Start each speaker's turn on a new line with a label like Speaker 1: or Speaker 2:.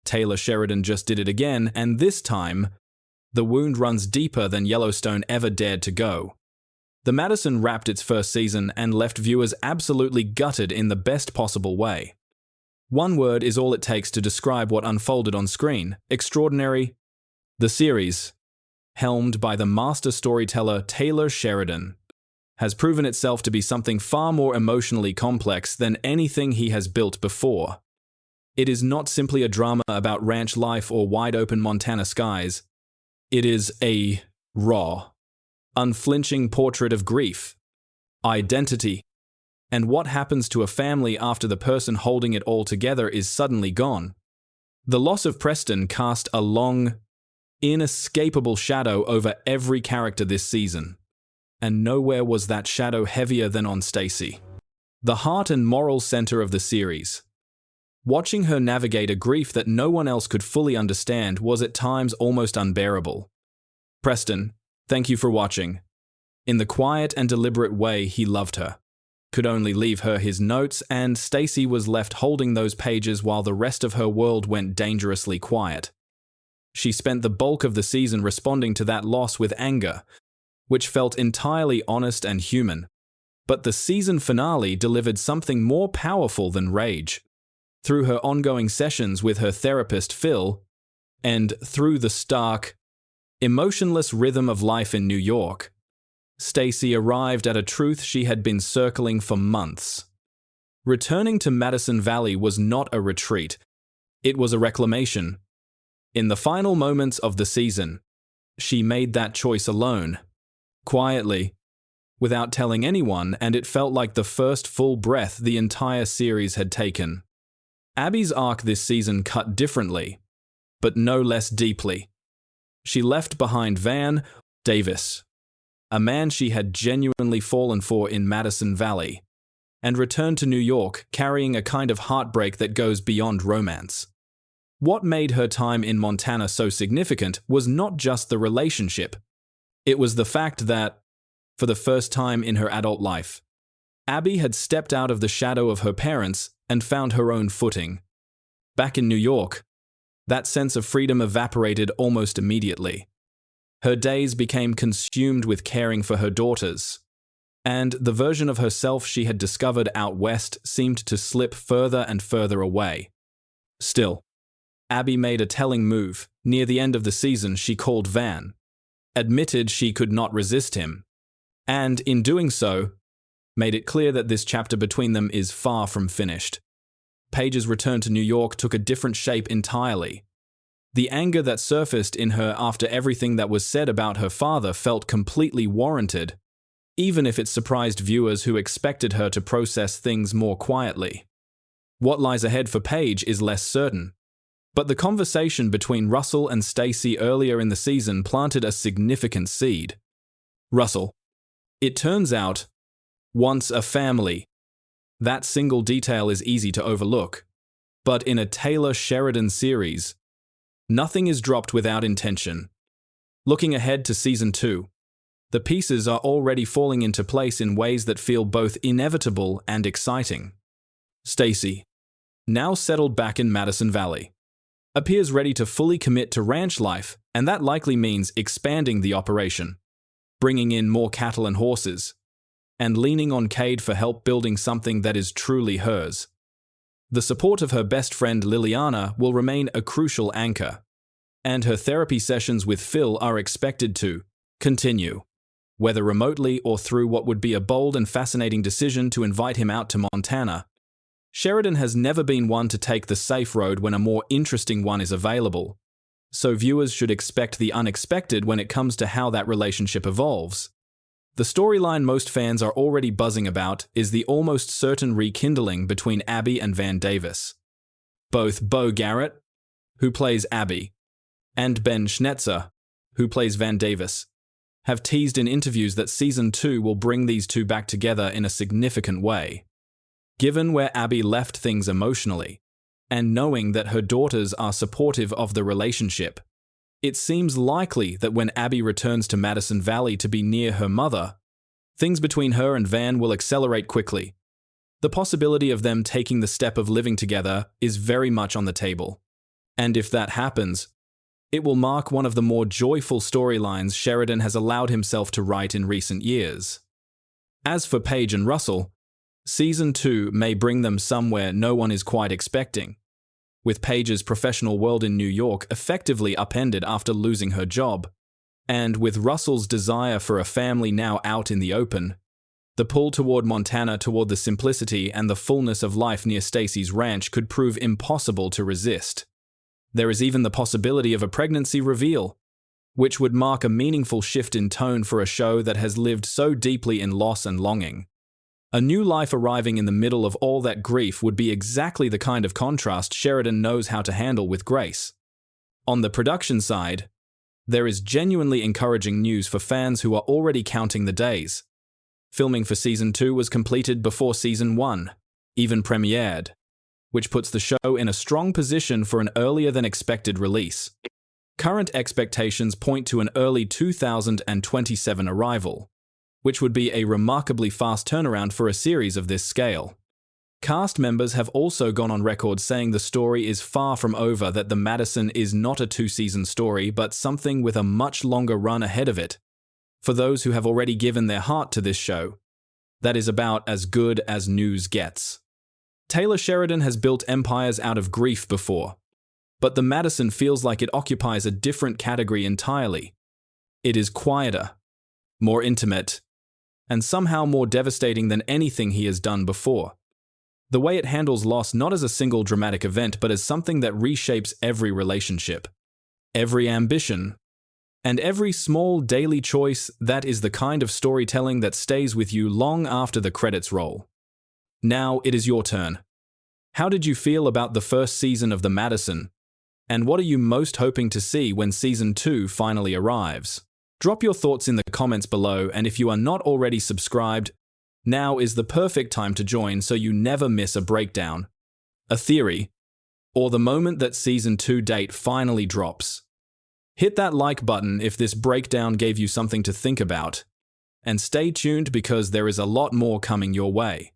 Speaker 1: Taylor Sheridan just did it again, and this time, the wound runs deeper than Yellowstone ever dared to go. The Madison wrapped its first season and left viewers absolutely gutted in the best possible way. One word is all it takes to describe what unfolded on screen: extraordinary. The series, helmed by the master storyteller Taylor Sheridan, has proven itself to be something far more emotionally complex than anything he has built before. It is not simply a drama about ranch life or wide-open Montana skies. It is a raw, unflinching portrait of grief, identity, and what happens to a family after the person holding it all together is suddenly gone. The loss of Preston cast a long, inescapable shadow over every character this season, and nowhere was that shadow heavier than on Stacy, the heart and moral center of the series. Watching her navigate a grief that no one else could fully understand was at times almost unbearable. Preston, thank you for watching. In the quiet and deliberate way he loved her, could only leave her his notes, and Stacy was left holding those pages while the rest of her world went dangerously quiet. She spent the bulk of the season responding to that loss with anger, which felt entirely honest and human. But the season finale delivered something more powerful than rage. Through her ongoing sessions with her therapist Phil, and through the stark, emotionless rhythm of life in New York, Stacy arrived at a truth she had been circling for months. Returning to Madison Valley was not a retreat, it was a reclamation. In the final moments of the season, she made that choice alone, quietly, without telling anyone, and it felt like the first full breath the entire series had taken. Abby's arc this season cut differently, but no less deeply. She left behind Van Davis, a man she had genuinely fallen for in Madison Valley, and returned to New York carrying a kind of heartbreak that goes beyond romance. What made her time in Montana so significant was not just the relationship. It was the fact that, for the first time in her adult life, Abby had stepped out of the shadow of her parents and found her own footing. Back in New York, that sense of freedom evaporated almost immediately. Her days became consumed with caring for her daughters, and the version of herself she had discovered out west seemed to slip further and further away. Still, Abby made a telling move. Near the end of the season, she called Van, admitted she could not resist him, and in doing so, made it clear that this chapter between them is far from finished. Paige's return to New York took a different shape entirely. The anger that surfaced in her after everything that was said about her father felt completely warranted, even if it surprised viewers who expected her to process things more quietly. What lies ahead for Paige is less certain, but the conversation between Russell and Stacy earlier in the season planted a significant seed. Russell, it turns out, wants a family. That single detail is easy to overlook, but in a Taylor Sheridan series, nothing is dropped without intention. Looking ahead to Season 2, the pieces are already falling into place in ways that feel both inevitable and exciting. Stacy, now settled back in Madison Valley, appears ready to fully commit to ranch life, and that likely means expanding the operation, bringing in more cattle and horses, and leaning on Cade for help building something that is truly hers. The support of her best friend Liliana will remain a crucial anchor, and her therapy sessions with Phil are expected to continue, whether remotely or through what would be a bold and fascinating decision to invite him out to Montana. Sheridan has never been one to take the safe road when a more interesting one is available, so viewers should expect the unexpected when it comes to how that relationship evolves. The storyline most fans are already buzzing about is the almost certain rekindling between Abby and Van Davis. Both Bo Garrett, who plays Abby, and Ben Schnetzer, who plays Van Davis, have teased in interviews that Season 2 will bring these two back together in a significant way. Given where Abby left things emotionally, and knowing that her daughters are supportive of the relationship, it seems likely that when Abby returns to Madison Valley to be near her mother, things between her and Van will accelerate quickly. The possibility of them taking the step of living together is very much on the table. And if that happens, it will mark one of the more joyful storylines Sheridan has allowed himself to write in recent years. As for Paige and Russell, Season 2 may bring them somewhere no one is quite expecting, with Paige's professional world in New York effectively upended after losing her job, and with Russell's desire for a family now out in the open. The pull toward Montana toward the simplicity and the fullness of life near Stacy's ranch could prove impossible to resist. There is even the possibility of a pregnancy reveal, which would mark a meaningful shift in tone for a show that has lived so deeply in loss and longing. A new life arriving in the middle of all that grief would be exactly the kind of contrast Sheridan knows how to handle with grace. On the production side, there is genuinely encouraging news for fans who are already counting the days. Filming for Season 2 was completed before Season 1 even premiered, which puts the show in a strong position for an earlier-than-expected release. Current expectations point to an early 2027 arrival, which would be a remarkably fast turnaround for a series of this scale. Cast members have also gone on record saying the story is far from over, that the Madison is not a two-season story, but something with a much longer run ahead of it. For those who have already given their heart to this show, that is about as good as news gets. Taylor Sheridan has built empires out of grief before, but the Madison feels like it occupies a different category entirely. It is quieter, more intimate, and somehow more devastating than anything he has done before. The way it handles loss not as a single dramatic event, but as something that reshapes every relationship, every ambition, and every small daily choice. That is the kind of storytelling that stays with you long after the credits roll. Now it is your turn. How did you feel about the first season of The Madison? And what are you most hoping to see when Season 2 finally arrives? Drop your thoughts in the comments below, and if you are not already subscribed, now is the perfect time to join so you never miss a breakdown, a theory, or the moment that Season 2 date finally drops. Hit that like button if this breakdown gave you something to think about, and stay tuned because there is a lot more coming your way.